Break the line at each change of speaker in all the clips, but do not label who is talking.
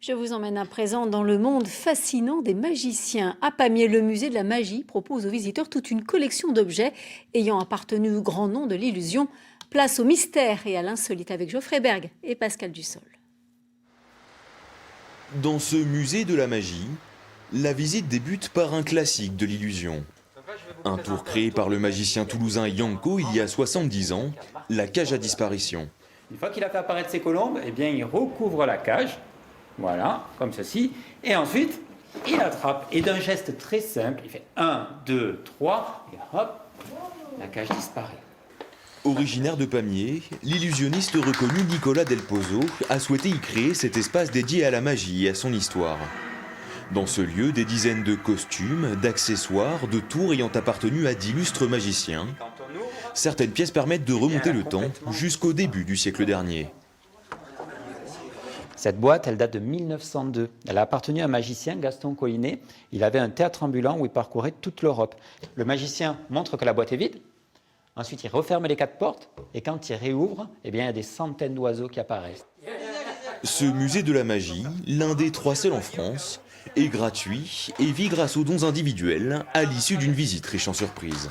Je vous emmène à présent dans le monde fascinant des magiciens. À Pamiers, le musée de la magie propose aux visiteurs toute une collection d'objets ayant appartenu au grand nom de l'illusion. Place au mystère et à l'insolite avec Geoffrey Berg et Pascal Dussol.
Dans ce musée de la magie, la visite débute par un classique de l'illusion. Un tour créé par le magicien toulousain Yanko il y a 70 ans, la cage à disparition.
Une fois qu'il a fait apparaître ses colombes, eh bien, il recouvre la cage, voilà, comme ceci, et ensuite, il attrape. Et d'un geste très simple, il fait 1, 2, 3, et hop, la cage disparaît.
Originaire de Pamiers, l'illusionniste reconnu Nicolas Del Pozo a souhaité y créer cet espace dédié à la magie et à son histoire. Dans ce lieu, des dizaines de costumes, d'accessoires, de tours ayant appartenu à d'illustres magiciens. Certaines pièces permettent de remonter le temps jusqu'au début du siècle dernier.
Cette boîte, elle date de 1902. Elle a appartenu à un magicien, Gaston Collinet. Il avait un théâtre ambulant où il parcourait toute l'Europe. Le magicien montre que la boîte est vide. Ensuite, il referme les 4 portes. Et quand il réouvre, eh bien, il y a des centaines d'oiseaux qui apparaissent.
Ce musée de la magie, l'un des 3 seuls en France, est gratuit et vit grâce aux dons individuels à l'issue d'une visite riche en surprises.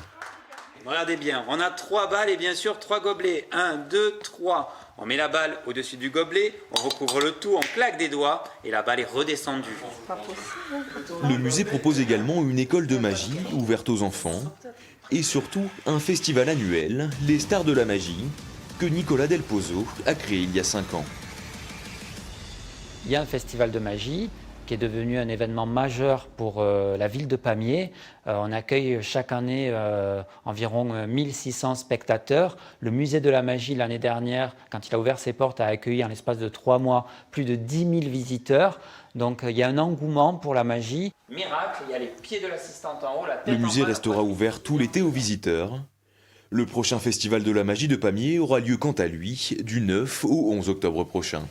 Regardez bien, on a 3 balles et bien sûr 3 gobelets. 1, 2, 3. On met la balle au-dessus du gobelet, on recouvre le tout, on claque des doigts et la balle est redescendue.
Le musée propose également une école de magie ouverte aux enfants et surtout un festival annuel, les Stars de la Magie, que Nicolas Del Pozo a créé il y a 5 ans.
Il y a un festival de magie qui est devenu un événement majeur pour la ville de Pamiers. On accueille chaque année environ 1600 spectateurs. Le musée de la magie, l'année dernière, quand il a ouvert ses portes, a accueilli en l'espace de 3 mois plus de 10 000 visiteurs. Donc il y a un engouement pour la magie. Miracle, il y a les pieds de l'assistante en haut, la tête
Le musée
en bas,
restera ouvert tout l'été aux visiteurs. Le prochain festival de la magie de Pamiers aura lieu quant à lui du 9 au 11 octobre prochain.